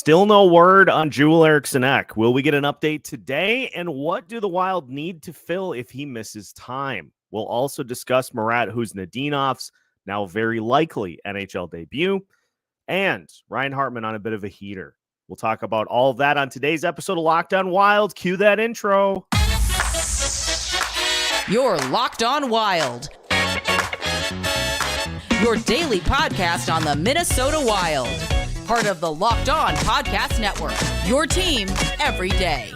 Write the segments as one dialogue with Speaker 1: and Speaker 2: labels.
Speaker 1: Still no word on Joel Eriksson Ek. Will we get an update today? And what do the Wild need to fill if he misses time? We'll also discuss Marat Khusnutdinov's now very likely NHL debut and Ryan Hartman on a bit of a heater. We'll talk about all of that on today's episode of Locked On Wild. Cue that intro.
Speaker 2: You're Locked On Wild, your daily podcast on the Minnesota Wild. Part of the Locked On Podcast Network, your team every day.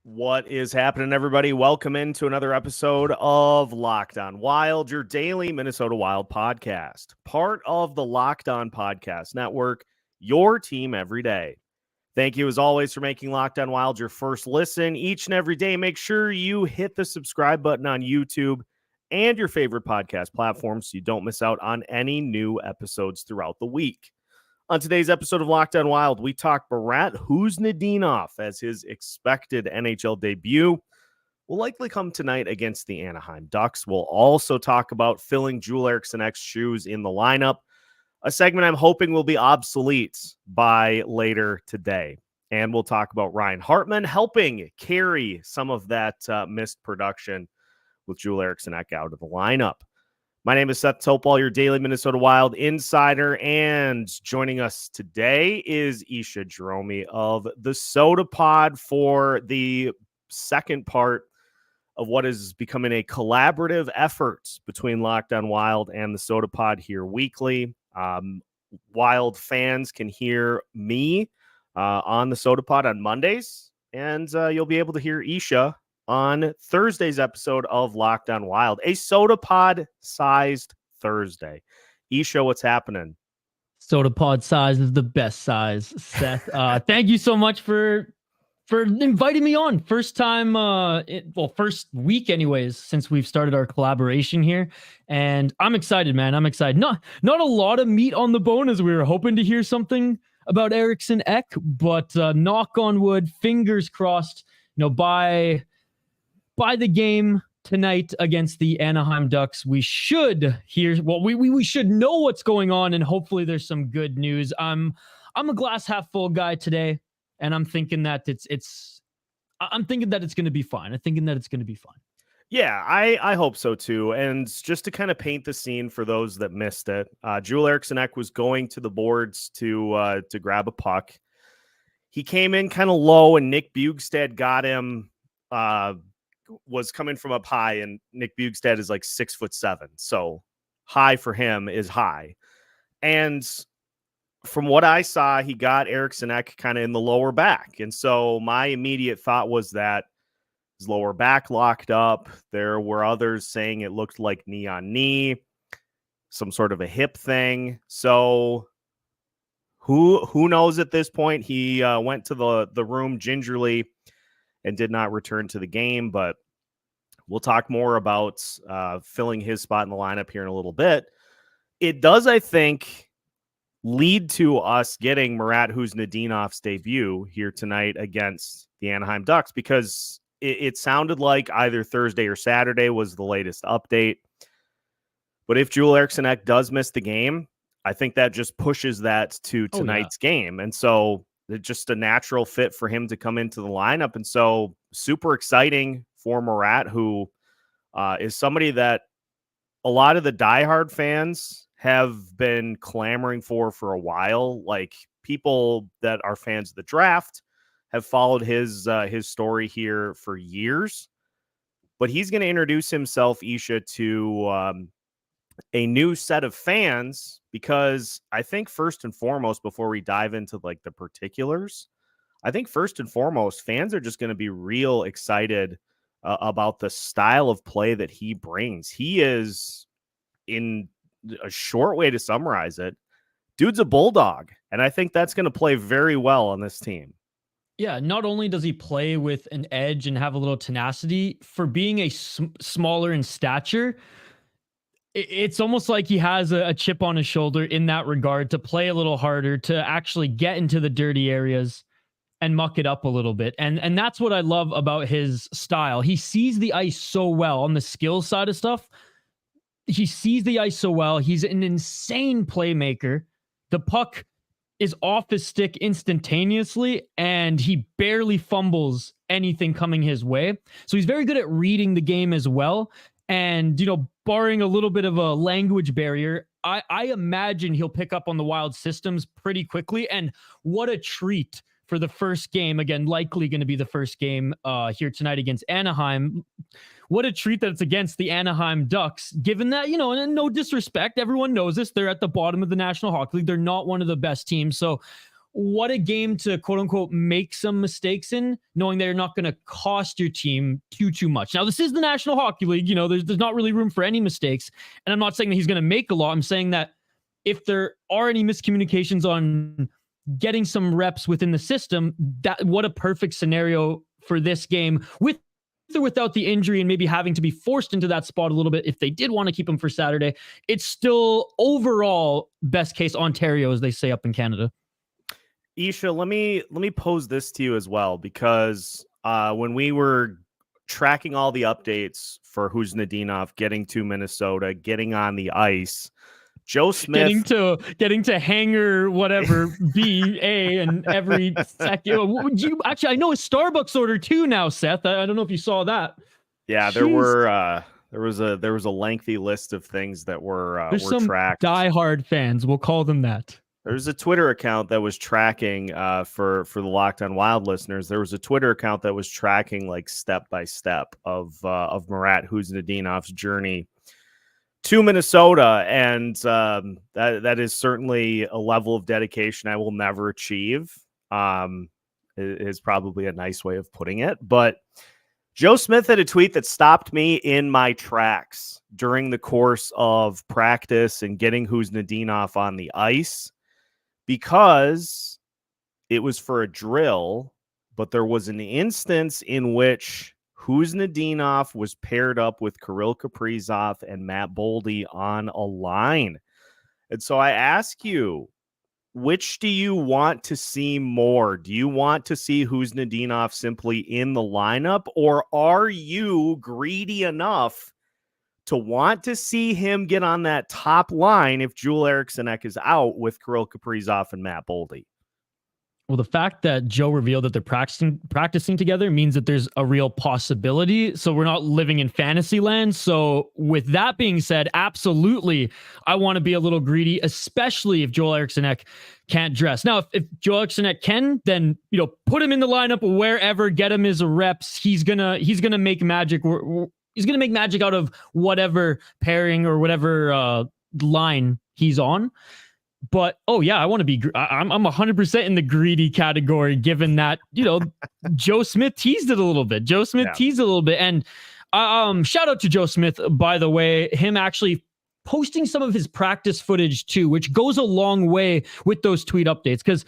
Speaker 1: What is happening, everybody? Welcome into another episode of Locked On Wild, your daily Minnesota Wild podcast. Part of the Locked On Podcast Network, your team every day. Thank you, as always, for making Locked On Wild your first listen each and every day. Make sure you hit the subscribe button on YouTube and your favorite podcast platforms so you don't miss out on any new episodes throughout the week. On today's episode of Locked On Wild, we talk Marat Khusnutdinov as his expected NHL debut will likely come tonight against the Anaheim Ducks. We'll also talk about filling Joel Eriksson Ek's shoes in the lineup, a segment I'm hoping will be obsolete by later today. And we'll talk about Ryan Hartman helping carry some of that missed production with Joel Eriksson Ek out of the lineup. My name is Seth Topol, your daily Minnesota Wild insider, and joining us today is Isha Jahromi of the Sota Pod for the second part of what is becoming a collaborative effort between Locked On Wild and the Sota Pod here weekly. Wild fans can hear me on the Sota Pod on Mondays, and you'll be able to hear Isha on Thursday's episode of Locked On Wild, a Sota Pod sized Thursday. Isha, what's happening?
Speaker 3: Sota Pod size is the best size, Seth. Thank you so much for inviting me on. First time, first week anyways, since we've started our collaboration here. And I'm excited, man. I'm excited. Not a lot of meat on the bone as we were hoping to hear something about Eriksson Ek, but knock on wood, fingers crossed, by the game tonight against the Anaheim Ducks, we should hear, we should know what's going on, and hopefully there's some good news. I'm a glass half full guy today. And I'm thinking that it's going to be fine.
Speaker 1: Yeah, I hope so too. And just to kind of paint the scene for those that missed it, Joel Eriksson Ek was going to the boards to grab a puck. He came in kind of low, and Nick Bjugstad got him. Was coming from up high, and Nick Bjugstad is like 6'7", so high for him is high. And from what I saw, he got Eriksson Ek kind of in the lower back. And so my immediate thought was that his lower back locked up. There were others saying it looked like knee on knee, some sort of a hip thing. So who knows at this point? He went to the room gingerly and did not return to the game. But we'll talk more about filling his spot in the lineup here in a little bit. It does, I think, lead to us getting Marat Khusnutdinov's debut here tonight against the Anaheim Ducks, because it sounded like either Thursday or Saturday was the latest update. But if Joel Eriksson Ek does miss the game, I think that just pushes that to tonight's game. And so it's just a natural fit for him to come into the lineup. And so super exciting for Marat, who is somebody that a lot of the diehard fans have been clamoring for a while. Like, people that are fans of the draft have followed his story here for years. But he's going to introduce himself, Isha, to a new set of fans, because I think first and foremost, before we dive into like the particulars, I think first and foremost, fans are just going to be real excited about the style of play that he brings. He is, in a short way to summarize it, dude's a bulldog, and I think that's going to play very well on this team.
Speaker 3: Yeah, not only does he play with an edge and have a little tenacity, for being a smaller in stature, it's almost like he has a chip on his shoulder in that regard, to play a little harder, to actually get into the dirty areas. and muck it up a little bit. And that's what I love about his style. He sees the ice so well on the skill side of stuff. He sees the ice so well. He's an insane playmaker. The puck is off his stick instantaneously, and he barely fumbles anything coming his way. So he's very good at reading the game as well. And, barring a little bit of a language barrier, I imagine he'll pick up on the Wild systems pretty quickly. And what a treat for the first game. Again, likely going to be the first game here tonight against Anaheim. What a treat that it's against the Anaheim Ducks, given that, and no disrespect, everyone knows this, they're at the bottom of the National Hockey League. They're not one of the best teams. So what a game to, quote unquote, make some mistakes in, knowing they're not going to cost your team too much. Now, this is the National Hockey League. There's not really room for any mistakes. And I'm not saying that he's going to make a lot. I'm saying that if there are any miscommunications on getting some reps within the system, that what a perfect scenario for this game, with or without the injury, and maybe having to be forced into that spot a little bit if they did want to keep him for Saturday. It's still overall best case Ontario, as they say up in Canada.
Speaker 1: Isha, let me pose this to you as well, because when we were tracking all the updates for Khusnutdinov getting to Minnesota, getting on the ice, Joe Smith
Speaker 3: getting to hangar whatever B.A. and every second. Would you actually? I know a Starbucks order too now, Seth. I don't know if you saw that.
Speaker 1: Yeah,
Speaker 3: Jeez.
Speaker 1: there was a lengthy list of things that were
Speaker 3: some
Speaker 1: tracked.
Speaker 3: Diehard fans, we'll call them that.
Speaker 1: There's a Twitter account that was tracking for the Locked On Wild listeners. There was a Twitter account that was tracking like step by step of Marat Khusnutdinov's journey to Minnesota, and that is certainly a level of dedication I will never achieve. Is probably a nice way of putting it. But Joe Smith had a tweet that stopped me in my tracks during the course of practice and getting Khusnutdinov on the ice, because it was for a drill, but there was an instance in which Khusnutdinov was paired up with Kirill Kaprizov and Matt Boldy on a line. And so I ask you, which do you want to see more? Do you want to see Khusnutdinov simply in the lineup, or are you greedy enough to want to see him get on that top line if Joel Eriksson Ek is out with Kirill Kaprizov and Matt Boldy?
Speaker 3: Well, the fact that Joe revealed that they're practicing together means that there's a real possibility. So we're not living in fantasy land. So with that being said, absolutely, I want to be a little greedy, especially if Joel Eriksson Ek can't dress. Now, if Joel Eriksson Ek can, then put him in the lineup wherever, get him his reps. He's gonna make magic. He's gonna make magic out of whatever pairing or whatever line he's on. But, I want to be, I'm 100% in the greedy category, given that, Joe Smith teased it a little bit. And shout out to Joe Smith, by the way, him actually posting some of his practice footage too, which goes a long way with those tweet updates. Because,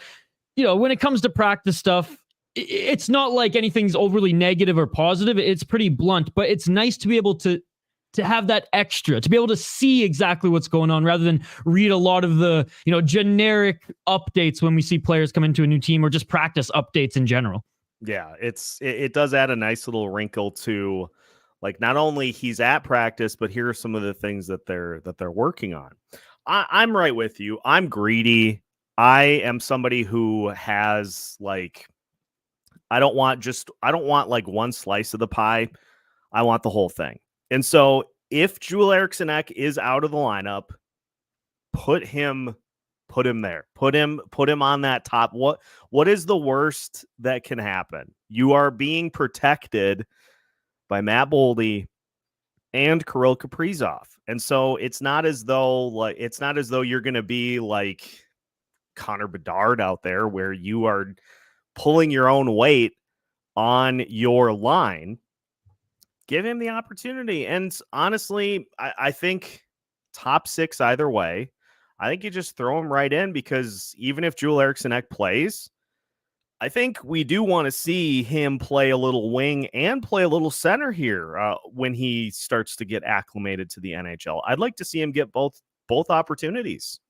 Speaker 3: when it comes to practice stuff, it's not like anything's overly negative or positive. It's pretty blunt, but it's nice to be able to have that extra, to be able to see exactly what's going on rather than read a lot of the, generic updates when we see players come into a new team, or just practice updates in general.
Speaker 1: Yeah, it does add a nice little wrinkle to, like, not only he's at practice, but here are some of the things that they're working on. I'm right with you. I'm greedy. I am somebody who has, like, I don't want like one slice of the pie. I want the whole thing. And so if Joel Eriksson Ek is out of the lineup, put him there. Put him on that top. What is the worst that can happen? You are being protected by Matt Boldy and Kirill Kaprizov. And so it's not as though you're going to be like Connor Bedard out there, where you are pulling your own weight on your line. Give him the opportunity. And honestly, I think top six either way. I think you just throw him right in, because even if Joel Eriksson Ek plays, I think we do want to see him play a little wing and play a little center here when he starts to get acclimated to the NHL. I'd like to see him get both opportunities.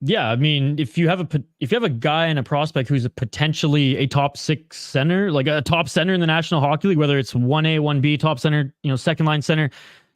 Speaker 3: Yeah, I mean, if you have a guy and a prospect who's potentially a top 6 center, like a top center in the National Hockey League, whether it's 1A, 1B, top center, second line center,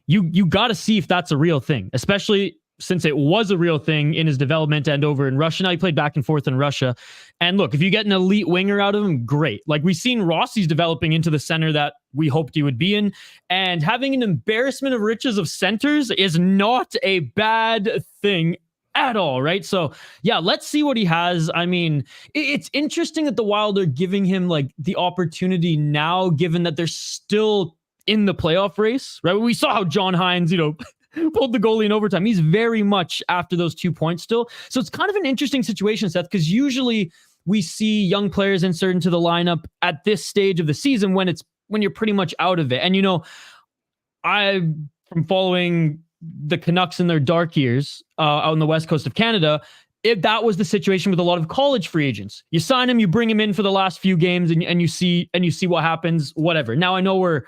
Speaker 3: you got to see if that's a real thing, especially since it was a real thing in his development and over in Russia. Now he played back and forth in Russia. And look, if you get an elite winger out of him, great. Like we've seen Rossi's developing into the center that we hoped he would be in. And having an embarrassment of riches of centers is not a bad thing at all, right? So yeah, let's see what he has. I mean, it's interesting that the Wild are giving him like the opportunity now, given that they're still in the playoff race, right? We saw how John Hines, pulled the goalie in overtime. He's very much after those 2 points still. So it's kind of an interesting situation, Seth, because usually we see young players insert into the lineup at this stage of the season when you're pretty much out of it. And from following the Canucks in their dark years out on the west coast of Canada, if that was the situation with a lot of college free agents, you sign him, you bring him in for the last few games, and you see what happens. Whatever. Now I know we're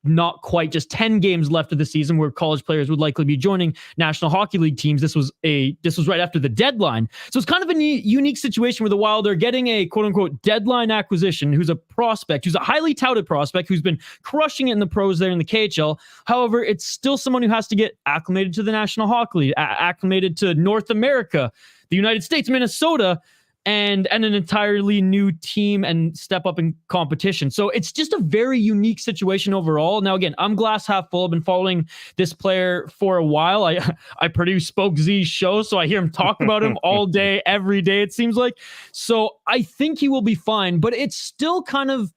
Speaker 3: not quite just 10 games left of the season where college players would likely be joining National Hockey League teams. This was right after the deadline. So it's kind of a unique situation where the Wild are getting a quote unquote deadline acquisition who's a prospect, who's a highly touted prospect, who's been crushing it in the pros there in the KHL. However, it's still someone who has to get acclimated to the National Hockey League, acclimated to North America, the United States, Minnesota, and an entirely new team and step up in competition. So it's just a very unique situation overall. Now, again, I'm glass half full. I've been following this player for a while. I produce Spoke Z's show, so I hear him talk about him all day, every day, it seems like. So I think he will be fine, but it's still kind of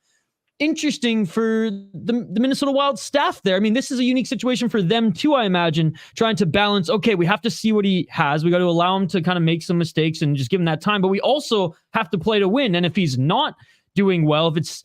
Speaker 3: interesting for the Minnesota Wild staff there. I mean, this is a unique situation for them too, I imagine, trying to balance, okay, we have to see what he has. We got to allow him to kind of make some mistakes and just give him that time, but we also have to play to win. And if he's not doing well, if it's,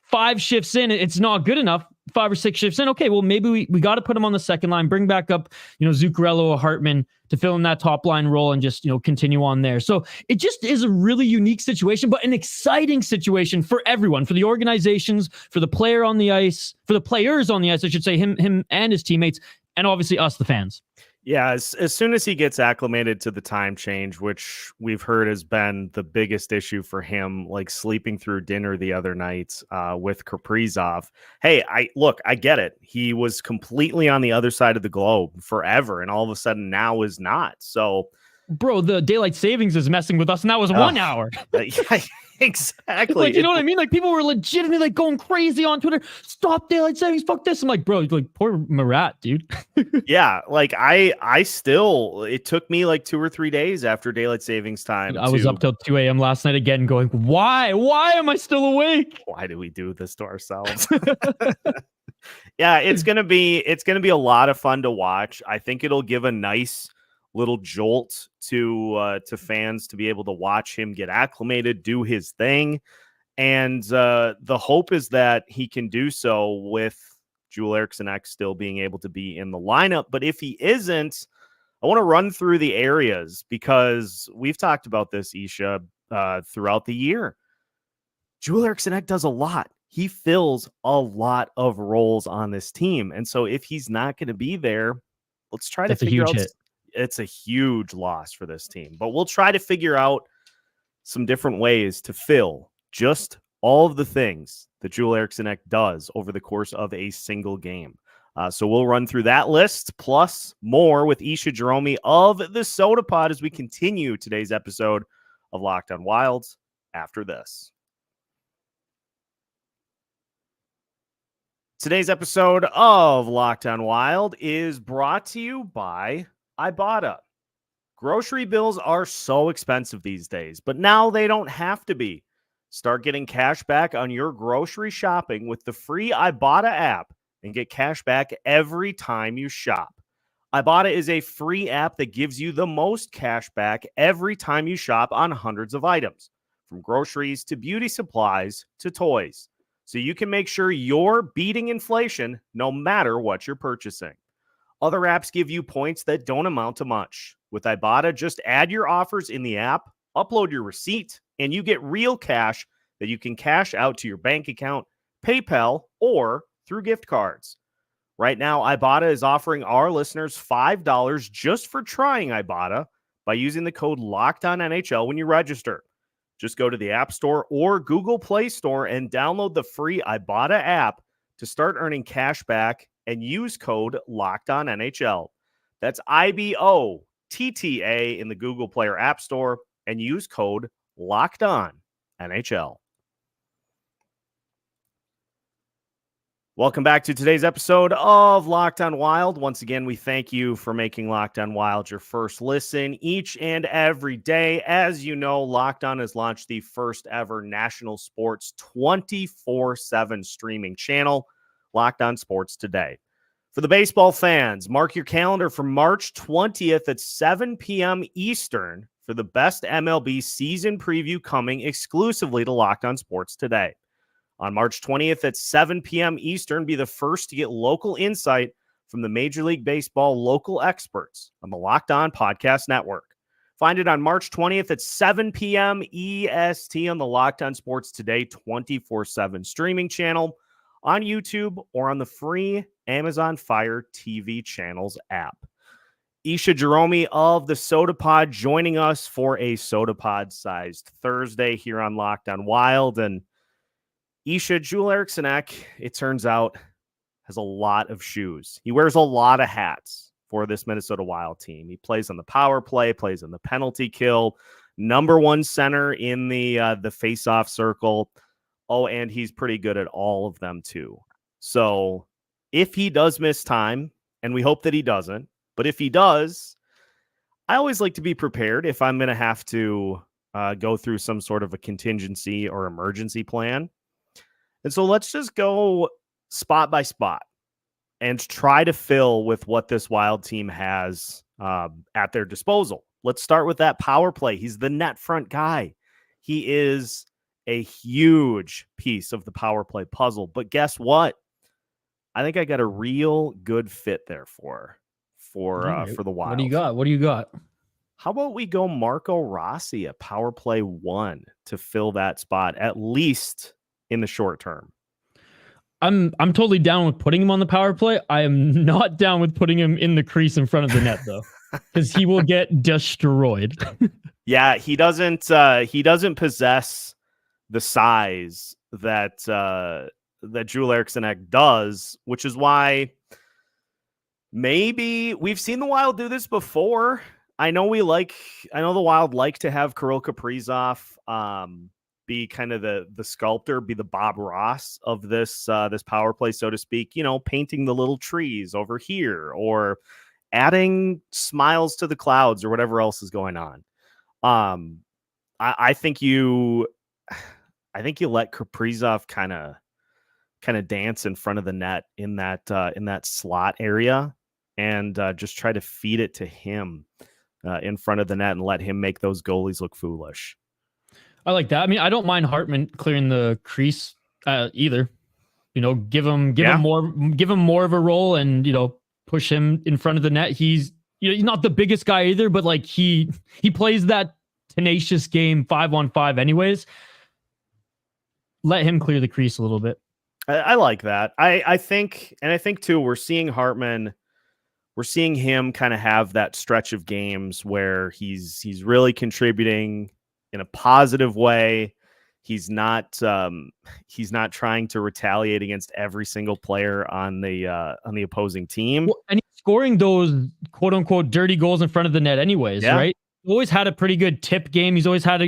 Speaker 3: 5 shifts in, it's not good enough, 5 or 6 shifts in, okay, well, maybe we got to put him on the second line, bring back up, Zuccarello or Hartman to fill in that top line role and just, continue on there. So it just is a really unique situation, but an exciting situation for everyone, for the organizations, for the player on the ice, for the players on the ice, I should say, him and his teammates, and obviously us, the fans.
Speaker 1: Yeah, as soon as he gets acclimated to the time change, which we've heard has been the biggest issue for him, like sleeping through dinner the other night with Kaprizov. Hey, I get it. He was completely on the other side of the globe forever, and all of a sudden now is not. So,
Speaker 3: bro, the daylight savings is messing with us, and that was 1 hour.
Speaker 1: Yeah, exactly.
Speaker 3: Like, you know what I mean? Like, people were legitimately like going crazy on Twitter. Stop daylight savings. Fuck this. I'm like, bro, like poor Marat, dude.
Speaker 1: Yeah, like I still, it took me like 2 or 3 days after daylight savings time.
Speaker 3: I was up till 2 a.m. last night again going, why am I still awake?
Speaker 1: Why do we do this to ourselves? Yeah, it's gonna be a lot of fun to watch. I think it'll give a nice little jolt to fans to be able to watch him get acclimated, do his thing. And the hope is that he can do so with Joel Eriksson Ek still being able to be in the lineup. But if he isn't, I want to run through the areas because we've talked about this, Isha, throughout the year. Joel Eriksson Ek does a lot. He fills a lot of roles on this team. And so if he's not going to be there, let's try to figure out. It's a huge loss for this team, but we'll try to figure out some different ways to fill just all of the things that Joel Eriksson Ek does over the course of a single game. So we'll run through that list plus more with Isha Jahromi of the Sota Pod as we continue today's episode of Locked on Wilds after this. Today's episode of Locked on Wild is brought to you by Ibotta. Grocery bills are so expensive these days, but now they don't have to be. Start getting cash back on your grocery shopping with the free Ibotta app and get cash back every time you shop. Ibotta is a free app that gives you the most cash back every time you shop on hundreds of items, from groceries to beauty supplies to toys, so you can make sure you're beating inflation no matter what you're purchasing. Other apps give you points that don't amount to much. With Ibotta, just add your offers in the app, upload your receipt, and you get real cash that you can cash out to your bank account, PayPal, or through gift cards. Right now, Ibotta is offering our listeners $5 just for trying Ibotta by using the code LOCKEDONNHL when you register. Just go to the App Store or Google Play Store and download the free Ibotta app to start earning cash back and use code LOCKEDONNHL. That's IBOTTA in the Google Play or App Store and use code LOCKEDONNHL. Welcome back to today's episode of Locked On Wild. Once again, we thank you for making Locked On Wild your first listen each and every day. As you know, Locked On has launched the first ever national sports 24/7 streaming channel, Locked On Sports Today. For the baseball fans, mark your calendar for March 20th at 7 p.m. Eastern for the best MLB season preview coming exclusively to Locked On Sports Today. On March 20th at 7 p.m. Eastern, be the first to get local insight from the Major League Baseball local experts on the Locked On Podcast Network. Find it on March 20th at 7 p.m. EST on the Locked On Sports Today 24/7 streaming channel on YouTube or on the free Amazon Fire TV channels app. Isha Jahromi of the Sota Pod joining us for a Sota Pod-sized Thursday here on Locked On Wild. And Isha, Joel Eriksson Ek, it turns out, has a lot of shoes. He wears a lot of hats for this Minnesota Wild team. He plays on the power play, plays on the penalty kill, number one center in the face-off circle. Oh, and he's pretty good at all of them too. So if he does miss time, and we hope that he doesn't, but if he does, I always like to be prepared if I'm going to have to go through some sort of a contingency or emergency plan. And so let's just go spot by spot and try to fill with what this Wild team has at their disposal. Let's start with that power play. He's the net front guy. He is a huge piece of the power play puzzle. But guess what? I think I got a real good fit there for the Wild.
Speaker 3: What do you got?
Speaker 1: How about we go Marco Rossi, a power play 1, to fill that spot, at least in the short term?
Speaker 3: I'm totally down with putting him on the power play. I am not down with putting him in the crease in front of the net, though, because he will get destroyed.
Speaker 1: Yeah, he doesn't possess the size that Joel Eriksson Ek does, which is why maybe we've seen the Wild do this before. I know the Wild like to have Kirill Kaprizov be kind of the sculptor, be the Bob Ross of this power play, so to speak, painting the little trees over here or adding smiles to the clouds or whatever else is going on. I think you let Kaprizov kind of dance in front of the net in that slot area and just try to feed it to him in front of the net and let him make those goalies look foolish.
Speaker 3: I like that. I mean, I don't mind Hartman clearing the crease either. Give him more of a role and push him in front of the net. He's he's not the biggest guy either, but like he plays that tenacious game 5-on-5 anyways. Let him clear the crease a little bit.
Speaker 1: I like that. I think too, we're seeing Hartman. We're seeing him kind of have that stretch of games where he's really contributing in a positive way. He's not trying to retaliate against every single player on the opposing team.
Speaker 3: Well, and he's scoring those quote unquote dirty goals in front of the net anyways, yeah. Right? He's always had a pretty good tip game. He's always had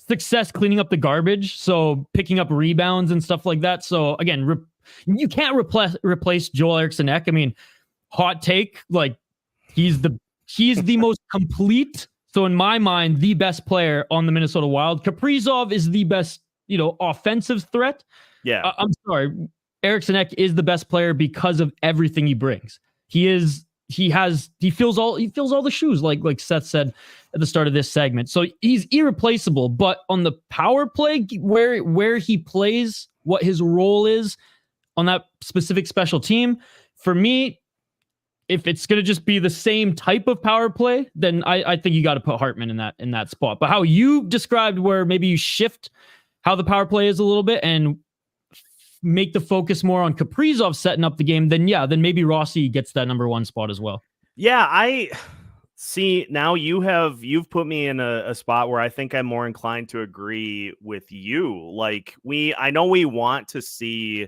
Speaker 3: success cleaning up the garbage, so picking up rebounds and stuff like that. So again, you can't replace Joel Eriksson Ek. I mean, hot take, like he's the most complete. So in my mind, the best player on the Minnesota Wild. Kaprizov is the best, offensive threat.
Speaker 1: Yeah,
Speaker 3: I'm sorry, Eriksson Ek is the best player because of everything he brings. He fills all the shoes, like Seth said at the start of this segment. So he's irreplaceable. But on the power play, where he plays, what his role is on that specific special team, for me, if it's going to just be the same type of power play, then I think you got to put Hartman in that spot. But how you described, where maybe you shift how the power play is a little bit and make the focus more on Kaprizov setting up the game, then maybe Rossi gets that number 1 spot as well.
Speaker 1: Yeah, See, now you've put me in a spot where I think I'm more inclined to agree with you. Like I know we want to see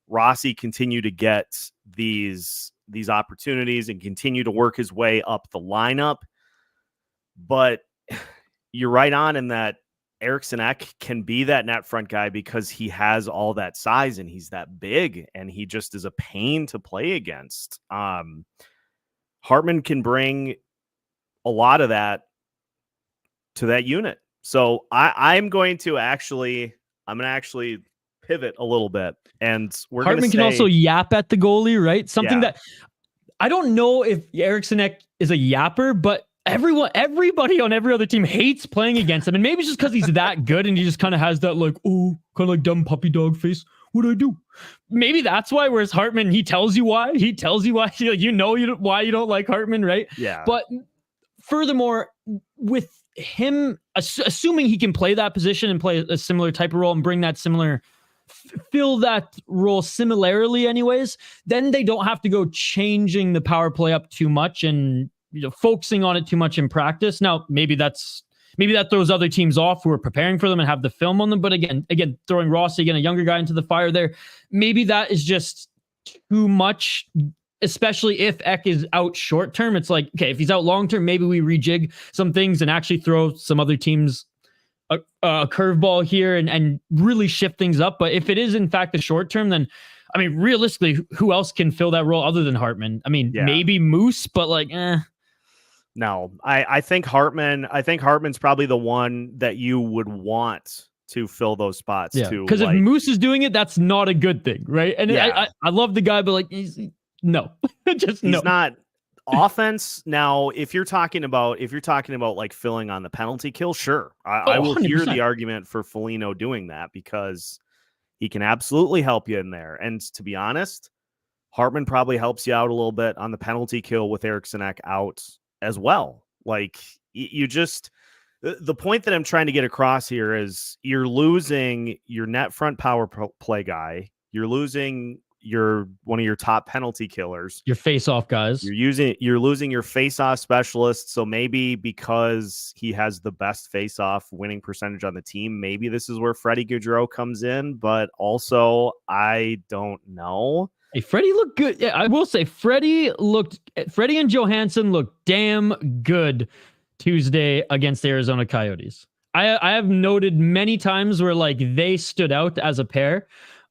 Speaker 1: Rossi continue to get these opportunities and continue to work his way up the lineup. But you're right on in that Eriksson Ek can be that net front guy because he has all that size and he's that big and he just is a pain to play against. Hartman can bring a lot of that to that unit. So I'm going to actually pivot a little bit, and
Speaker 3: Hartman can also yap at the goalie, right? Something that I don't know if Eriksson Ek is a yapper, but everybody on every other team hates playing against him. And maybe it's just because he's that good and he just kind of has that kind of like dumb puppy dog face. What do I do? Maybe that's why. Whereas Hartman, he tells you why. He tells you why. Why you don't like Hartman, right?
Speaker 1: Yeah.
Speaker 3: But furthermore, with him, assuming he can play that position and play a similar type of role and bring that fill that role similarly anyways, then they don't have to go changing the power play up too much and focusing on it too much in practice. Now, maybe that throws other teams off who are preparing for them and have the film on them. But again, throwing Rossi, again, a younger guy into the fire there, maybe that is just too much, especially if Ek is out short term. It's like, okay, if he's out long term, maybe we rejig some things and actually throw some other teams a curveball here and really shift things up. But if it is in fact the short term, then I mean, realistically, who else can fill that role other than Hartman? I mean, maybe Moose, but
Speaker 1: No, I think Hartman's probably the one that you would want to fill those spots too.
Speaker 3: Because if Moose is doing it, that's not a good thing, right? And I love the guy, but he's not offense. Now, if you're talking about like filling on the penalty kill, sure, I will 100%. Hear the argument for Foligno doing that because he can absolutely help you in there. And to be honest, Hartman probably helps you out a little bit on the penalty kill with Eriksson Ek out as well. Like the point that I'm trying to get across here is you're losing your net front power play guy. You're losing one of your top penalty killers, your face-off guys.
Speaker 1: You're losing your face-off specialist. So maybe because he has the best face-off winning percentage on the team, maybe this is where Freddie Gaudreau comes in. But also, I don't know.
Speaker 3: Hey, Freddie looked good. Yeah, I will say Freddie and Johansson looked damn good Tuesday against the Arizona Coyotes. I have noted many times where they stood out as a pair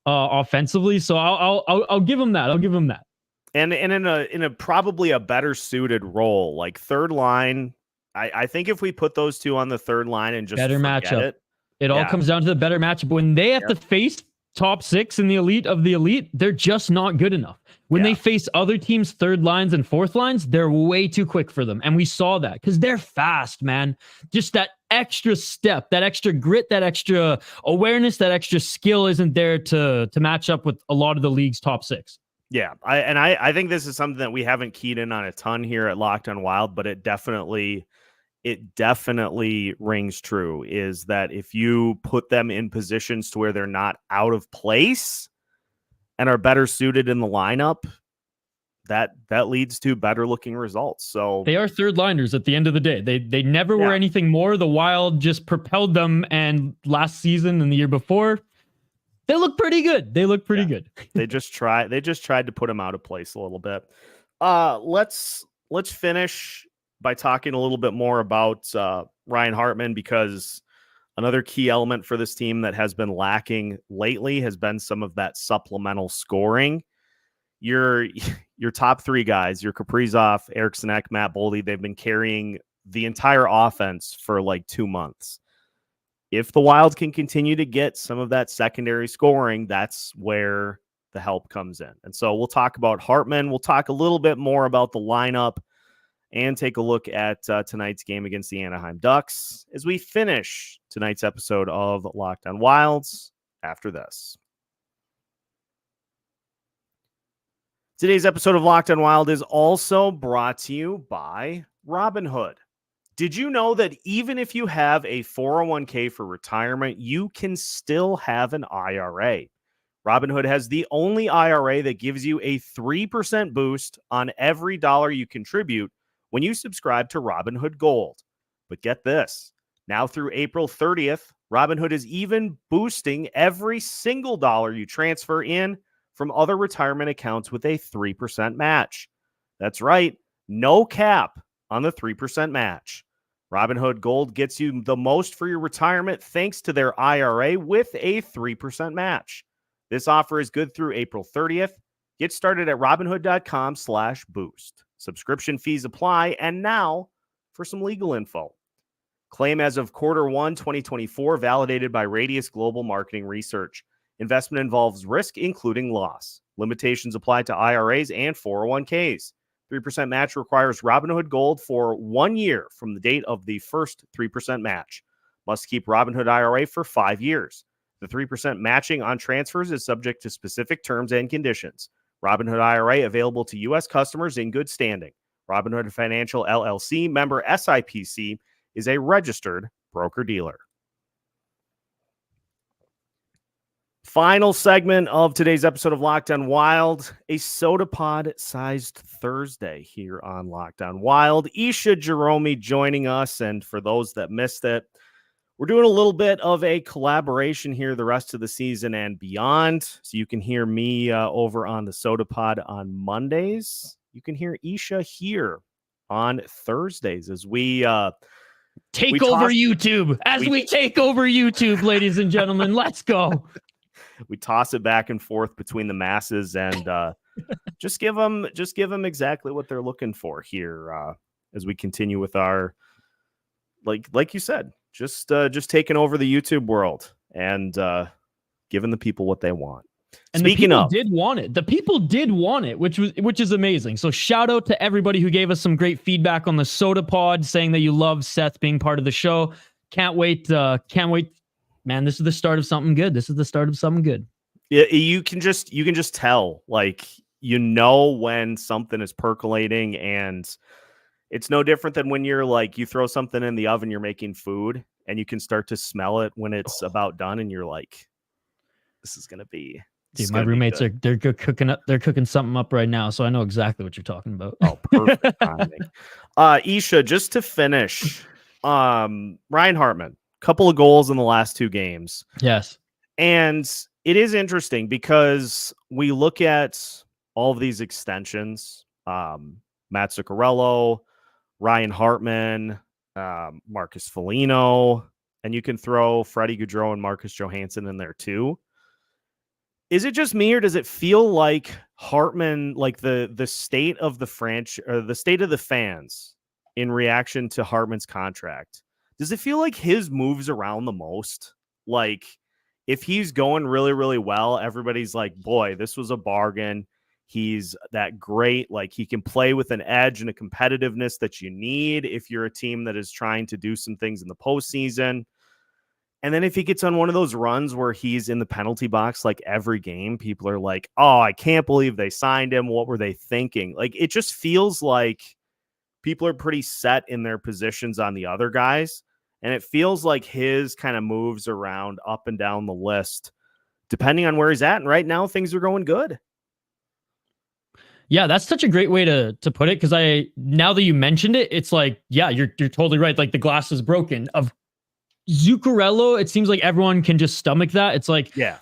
Speaker 3: offensively. So I'll give him that. I'll give him that.
Speaker 1: And in a probably a better suited role, like third line. I think if we put those two on the third line and just
Speaker 3: better matchup, it all comes down to the better matchup. When they have to face top six in the elite of the elite, they're just not good enough. When they face other teams' third lines and fourth lines, they're way too quick for them. And we saw that because they're fast, man. Just that extra step, that extra grit, that extra awareness, that extra skill isn't there to match up with a lot of the league's top six.
Speaker 1: Yeah. I think this is something that we haven't keyed in on a ton here at Locked on Wild, but it definitely rings true, is that if you put them in positions to where they're not out of place and are better suited in the lineup, that leads to better looking results. So
Speaker 3: they are third liners at the end of the day. They never were anything more. The Wild just propelled them, and last season and the year before, they look pretty good. Good.
Speaker 1: They just tried to put them out of place a little bit. Let's finish by talking a little bit more about Ryan Hartman, because another key element for this team that has been lacking lately has been some of that supplemental scoring. Your top three guys, your Kaprizov, Eriksson Ek, Matt Boldy, they've been carrying the entire offense for 2 months. If the Wild can continue to get some of that secondary scoring, that's where the help comes in. And so we'll talk about Hartman. We'll talk a little bit more about the lineup and take a look at tonight's game against the Anaheim Ducks as we finish tonight's episode of Locked on Wilds after this. Today's episode of Locked on Wild is also brought to you by Robinhood. Did you know that even if you have a 401k for retirement, you can still have an IRA? Robinhood has the only IRA that gives you a 3% boost on every dollar you contribute when you subscribe to Robinhood Gold. But get this, now through April 30th, Robinhood is even boosting every single dollar you transfer in from other retirement accounts with a 3% match. That's right, no cap on the 3% match. Robinhood Gold gets you the most for your retirement thanks to their IRA with a 3% match. This offer is good through April 30th. Get started at Robinhood.com/boost. Subscription fees apply. And now for some legal info. Claim as of Q1 2024, validated by Radius Global Marketing Research. Investment involves risk, including loss. Limitations apply to IRAs and 401ks. 3% match requires Robinhood Gold for 1 year from the date of the first 3% match. Must keep Robinhood IRA for 5 years. The 3% matching on transfers is subject to specific terms and conditions. Robinhood IRA available to U.S. customers in good standing. Robinhood Financial LLC, member SIPC, is a registered broker-dealer. Final segment of today's episode of Locked On Wild, a Sota Pod-sized Thursday here on Locked On Wild. Isha Jahromi joining us, and for those that missed it, we're doing a little bit of a collaboration here the rest of the season and beyond. So you can hear me over on the Sota Pod on Mondays. You can hear Isha here on Thursdays as we
Speaker 3: take over YouTube. We take over YouTube, ladies and gentlemen. Let's go.
Speaker 1: We toss it back and forth between the masses and just give them exactly what they're looking for here as we continue with our, like you said, just taking over the YouTube world and giving the people what they want.
Speaker 3: And
Speaker 1: Speaking
Speaker 3: the people did want it, which is amazing. So shout out to everybody who gave us some great feedback on the Sota Pod, saying that you love Seth being part of the show. Can't wait. Man, this is the start of something good. Yeah, you can just tell, like, when something is percolating, and it's no different than when you're like, you throw something in the oven, you're making food, and you can start to smell it when it's about done, and you're like, this is gonna be. Dude, my roommates they're cooking something up right now, so I know exactly what you're talking about.
Speaker 1: Oh, perfect timing. Isha, just to finish, Ryan Hartman, couple of goals in the last 2 games.
Speaker 3: Yes.
Speaker 1: And it is interesting because we look at all of these extensions, Matt Zuccarello, Ryan Hartman, Marcus Foligno, and you can throw Freddie Gaudreau and Marcus Johansson in there too. Is it just me, or does it feel like Hartman, like the state of the franchise or the state of the fans in reaction to Hartman's contract? Does it feel like his moves around the most? Like, if he's going really, really well, everybody's like, boy, this was a bargain. He's that great. Like, he can play with an edge and a competitiveness that you need if you're a team that is trying to do some things in the postseason. And then if he gets on one of those runs where he's in the penalty box like every game, people are like, oh, I can't believe they signed him. What were they thinking? Like, it just feels like people are pretty set in their positions on the other guys. And it feels like his kind of moves around up and down the list, depending on where he's at. And right now, things are going good.
Speaker 3: Yeah, that's such a great way to put it. Because now that you mentioned it, it's like, yeah, you're totally right. Like, the glass is broken. Of Zuccarello, it seems like everyone can just stomach that. It's like,
Speaker 1: yeah,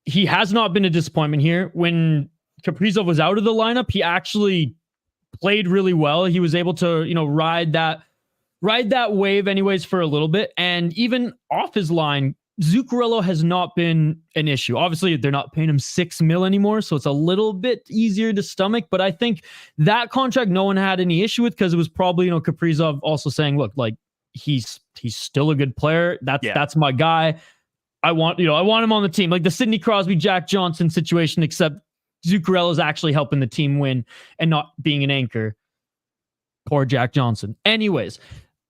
Speaker 3: he has not been a disappointment here. When Kaprizov was out of the lineup, he actually played really well. He was able to, ride that wave anyways for a little bit. And even off his line, Zuccarello has not been an issue. Obviously, they're not paying him $6 million anymore, so it's a little bit easier to stomach. But I think that contract no one had any issue with, because it was probably, Kaprizov also saying, look, like, he's still a good player. That's my guy. I want him on the team. Like the Sidney Crosby, Jack Johnson situation, except Zuccarello is actually helping the team win and not being an anchor. Poor Jack Johnson. Anyways.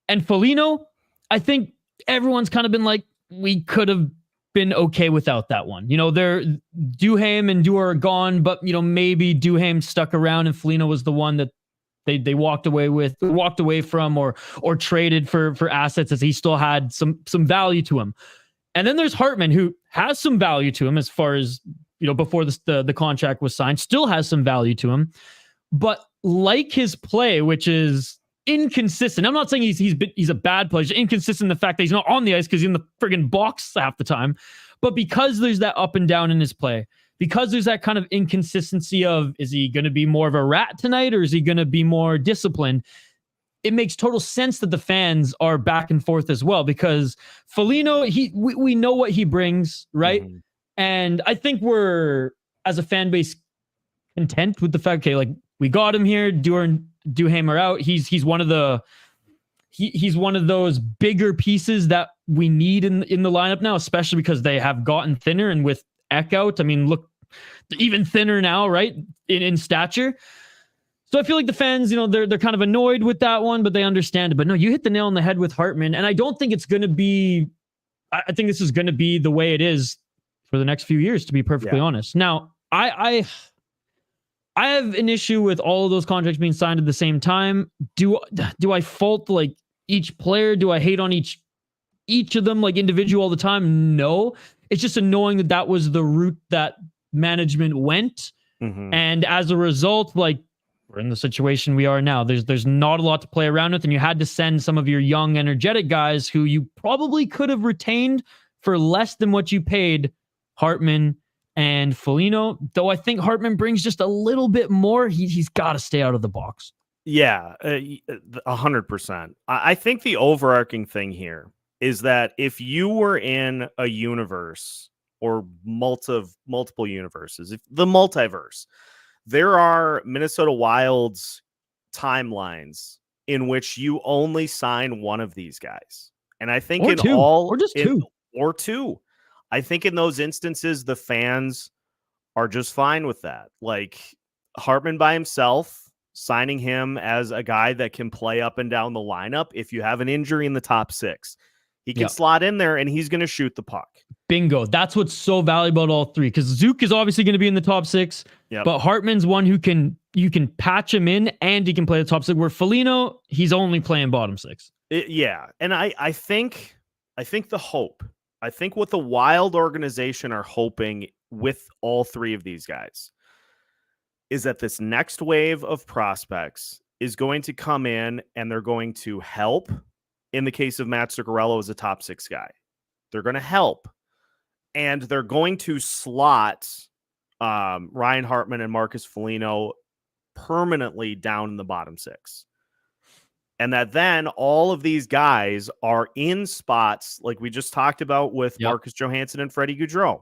Speaker 3: And Foligno, I think everyone's kind of been like, we could have been okay without that one. They're Duhaime and Duar are gone, but maybe Duhaime stuck around and Foligno was the one that they walked away from or traded for assets, as he still had some value to him. And then there's Hartman, who has some value to him as far as, before the contract was signed, still has some value to him. But like his play, which is inconsistent. I'm not saying he's a bad player. He's inconsistent in the fact that he's not on the ice because he's in the friggin' box half the time. But because there's that up and down in his play, because there's that kind of inconsistency of, is he going to be more of a rat tonight or is he going to be more disciplined? It makes total sense that the fans are back and forth as well, because Foligno, we know what he brings, right? Mm-hmm. And I think we're, as a fan base, content with the fact, okay, like, we got him here, Duhaime are out. He's one of the he's one of those bigger pieces that we need in the lineup now, especially because they have gotten thinner, and with Ek out, I mean, look, even thinner now, right? In stature. So I feel like the fans, they're kind of annoyed with that one, but they understand it. But no, you hit the nail on the head with Hartman, and I don't think it's going to be. I think this is going to be the way it is for the next few years, to be perfectly honest. Now, I have an issue with all of those contracts being signed at the same time. Do I fault like each player? Do I hate on each of them like individual all the time? No. It's just annoying that was the route that management went. Mm-hmm. And as a result, like, we're in the situation we are now. There's not a lot to play around with, and you had to send some of your young, energetic guys who you probably could have retained for less than what you paid Hartman and Foligno. Though I think Hartman brings just a little bit more. He's got to stay out of the box.
Speaker 1: Yeah, 100%. I think the overarching thing here is that if you were in a universe or multiple universes, if the multiverse, there are Minnesota Wild's timelines in which you only sign one of these guys. And I think or two. I think in those instances, the fans are just fine with that. Like Hartman by himself, signing him as a guy that can play up and down the lineup. If you have an injury in the top six, he can slot in there and he's going to shoot the puck.
Speaker 3: Bingo. That's what's so valuable about all three. Because Zook is obviously going to be in the top six, but Hartman's one who you can patch him in and he can play the top six. Where Foligno, he's only playing bottom six.
Speaker 1: And I think the hope, I think what the Wild organization are hoping with all three of these guys is that this next wave of prospects is going to come in and they're going to help. In the case of Matt Zuccarello as a top six guy, they're going to help. And they're going to slot Ryan Hartman and Marcus Foligno permanently down in the bottom six. And that then all of these guys are in spots like we just talked about with Marcus Johansson and Freddie Gaudreau.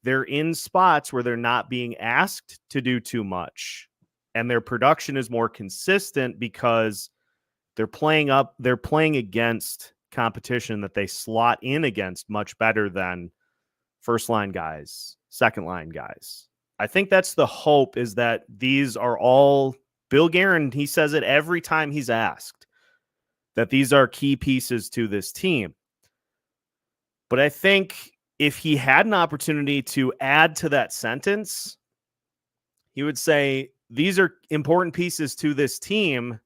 Speaker 1: They're in spots where they're not being asked to do too much. And their production is more consistent because they're playing against competition that they slot in against much better than first line guys, second line guys. I think that's the hope, is that these are all Bill Guerin. He says it every time he's asked, that these are key pieces to this team. But I think if he had an opportunity to add to that sentence, he would say these are important pieces to this team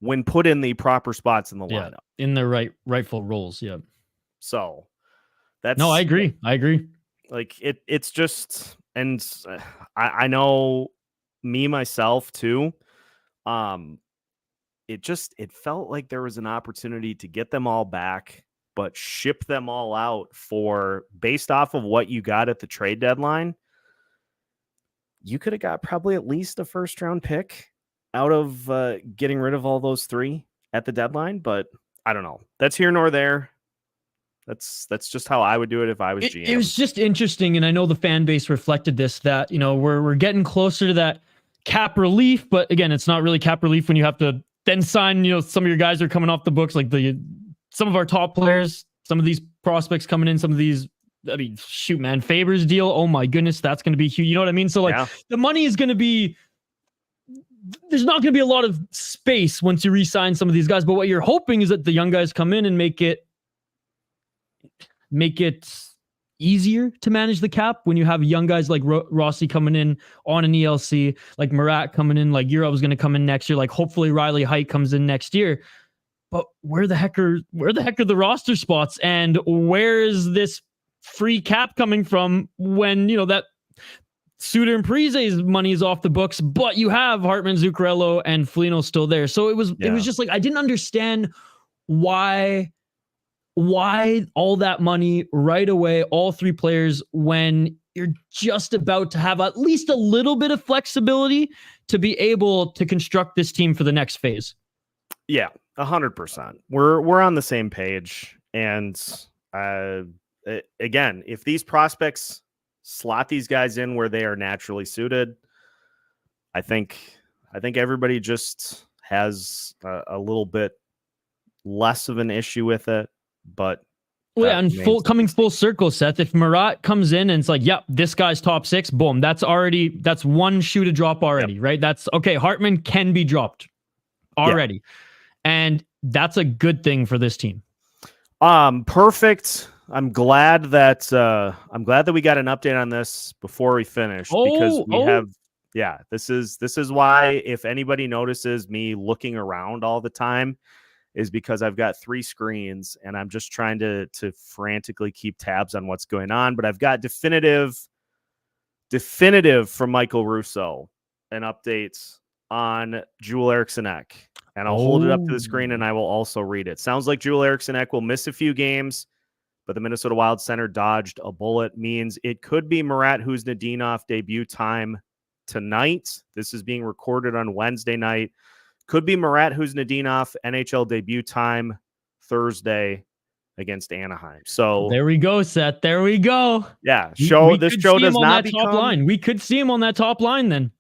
Speaker 1: when put in the proper spots in the lineup,
Speaker 3: in their rightful roles. Yeah.
Speaker 1: So that's
Speaker 3: I agree.
Speaker 1: Like it's just, and I know me myself too. It felt like there was an opportunity to get them all back, but ship them all out based off of what you got at the trade deadline. You could have got probably at least a first round pick out of getting rid of all those three at the deadline, but I don't know. That's here nor there. That's just how I would do it if I was GM.
Speaker 3: It was just interesting, and I know the fan base reflected this, that we're getting closer to that cap relief, but again, it's not really cap relief when you have to then sign. Some of your guys are coming off the books, like some of our top players, some of these prospects coming in, some of these. I mean, shoot, man, Faber's deal. Oh my goodness, that's going to be huge. You know what I mean? So the money is going to be. There's not going to be a lot of space once you re-sign some of these guys, but what you're hoping is that the young guys come in and make it easier to manage the cap when you have young guys like Rossi coming in on an ELC, like Marat coming in, like Yurov's going to come in next year, like hopefully Riley Heidt comes in next year. But where the heck are the roster spots, and where is this free cap coming from when that Suter and Parise's money is off the books, but you have Hartman, Zuccarello, and Foligno still there. So it was just like, I didn't understand why all that money right away, all three players, when you're just about to have at least a little bit of flexibility to be able to construct this team for the next phase.
Speaker 1: Yeah, 100%. We're on the same page. And again, if these prospects slot these guys in where they are naturally suited, I think everybody just has a little bit less of an issue with it. But
Speaker 3: and coming full circle, Seth, if Marat comes in and it's like, yep, this guy's top 6, boom, that's one shoe to drop already, right? That's okay. Hartman can be dropped already. And that's a good thing for this team. Perfect.
Speaker 1: I'm glad that we got an update on this before we finish, because we have, this is why, if anybody notices me looking around all the time, is because I've got 3 screens and I'm just trying to frantically keep tabs on what's going on. But I've got definitive from Michael Russo, an update on Joel Eriksson Ek. And I'll hold it up to the screen and I will also read it. Sounds like Joel Eriksson Ek will miss a few games, but the Minnesota Wild center dodged a bullet. Means it could be Marat Khusnutdinov debut time tonight. This is being recorded on Wednesday night. Could be Marat Khusnutdinov NHL debut time Thursday against Anaheim. So
Speaker 3: there we go, Seth. There we go.
Speaker 1: Yeah, this show does not become
Speaker 3: top line. We could see him on that top line then.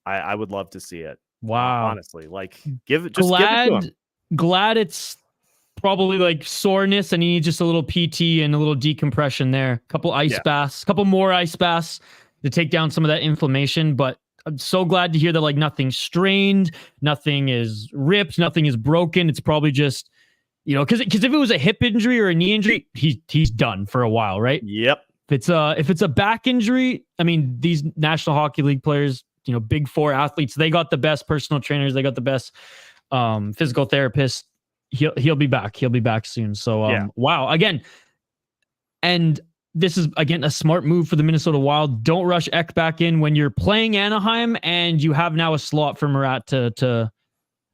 Speaker 1: I would love to see it.
Speaker 3: Wow.
Speaker 1: Honestly, like give it to him.
Speaker 3: Glad it's probably like soreness and he needs just a little PT and a little decompression there. Couple more ice baths to take down some of that inflammation. But I'm so glad to hear that like nothing's strained, nothing is ripped, nothing is broken. It's probably just, because if it was a hip injury or a knee injury, he's done for a while, right?
Speaker 1: Yep.
Speaker 3: If it's a back injury, I mean, these National Hockey League players, Big Four athletes, they got the best personal trainers, they got the best physical therapists. He'll be back. He'll be back soon. So wow, again, and this is, again, a smart move for the Minnesota Wild. Don't rush Ek back in when you're playing Anaheim and you have now a slot for Marat to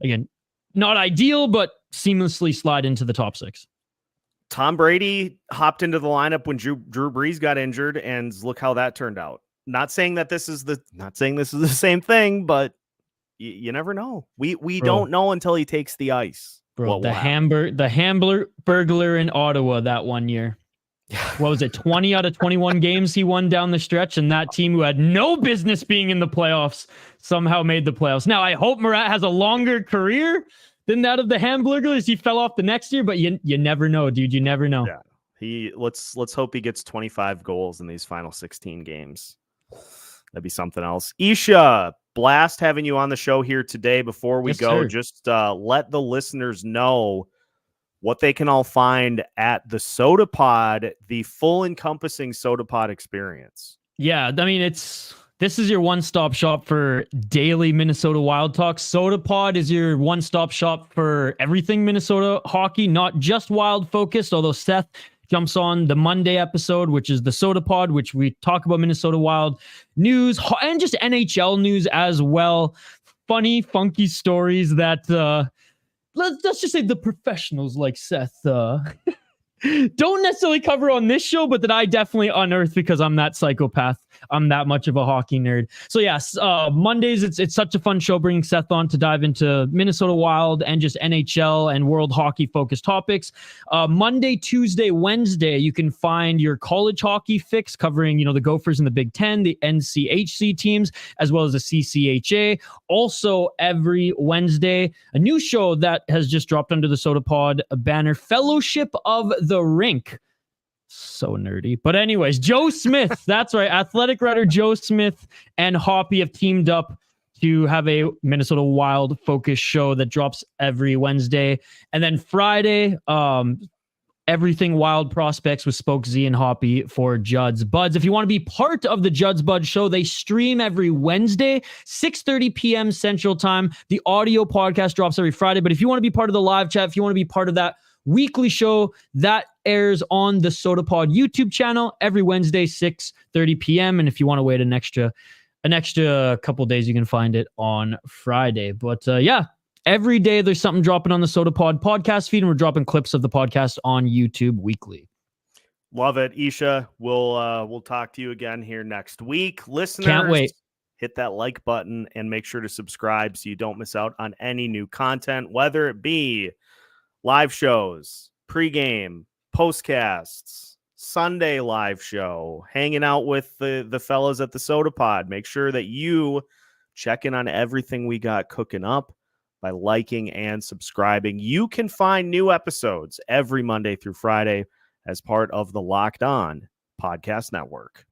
Speaker 3: again, not ideal, but seamlessly slide into the top 6.
Speaker 1: Tom Brady hopped into the lineup when Drew Brees got injured, and look how that turned out. Not saying this is the same thing, but you never know. We don't know until he takes the ice.
Speaker 3: Bro, the Hamburglar in Ottawa that one year. What was it? 20 out of 21 games he won down the stretch, and that team who had no business being in the playoffs somehow made the playoffs. Now, I hope Marat has a longer career than that of the Hamburglers. He fell off the next year, but you never know, dude. You never know.
Speaker 1: Yeah. Let's hope he gets 25 goals in these final 16 games. That'd be something else. Isha, blast having you on the show here today. Before we go, just let the listeners know what they can all find at the Sota Pod, the full encompassing Sota Pod experience.
Speaker 3: Yeah, I mean, this is your one-stop shop for daily Minnesota Wild talk. Sota Pod is your one-stop shop for everything Minnesota hockey, not just Wild focused, although Seth jumps on the Monday episode, which is the Sota Pod, which we talk about Minnesota Wild news and just NHL news as well. Funny, funky stories that let's just say the professionals like Seth don't necessarily cover on this show, but that I definitely unearth because I'm that psychopath. I'm that much of a hockey nerd. So yes, Mondays, it's such a fun show bringing Seth on to dive into Minnesota Wild and just NHL and world hockey focused topics. Monday, Tuesday, Wednesday, you can find your college hockey fix covering, the Gophers in the Big Ten, the NCHC teams, as well as the CCHA. Also every Wednesday, a new show that has just dropped under the Sota Pod banner, Fellowship of the Rink. So nerdy. But anyways, Joe Smith, that's right. Athletic writer Joe Smith and Hoppy have teamed up to have a Minnesota Wild focused show that drops every Wednesday. And then Friday, everything Wild prospects with Spoke Z and Hoppy for Judd's Buds. If you want to be part of the Judd's Buds show, they stream every Wednesday, 6:30 p.m. Central Time. The audio podcast drops every Friday. But if you want to be part of the live chat, if you want to be part of that weekly show, that airs on the Sota Pod YouTube channel every Wednesday, 6:30 p.m. And if you want to wait an extra couple days, you can find it on Friday. But every day there's something dropping on the Sota Pod podcast feed, and we're dropping clips of the podcast on YouTube weekly.
Speaker 1: Love it, Isha. We'll talk to you again here next week. Listeners,
Speaker 3: can't wait.
Speaker 1: Hit that like button and make sure to subscribe so you don't miss out on any new content, whether it be live shows, pregame, postcasts, Sunday live show, hanging out with the fellas at the Sota Pod. Make sure that you check in on everything we got cooking up by liking and subscribing. You can find new episodes every Monday through Friday as part of the Locked On Podcast Network.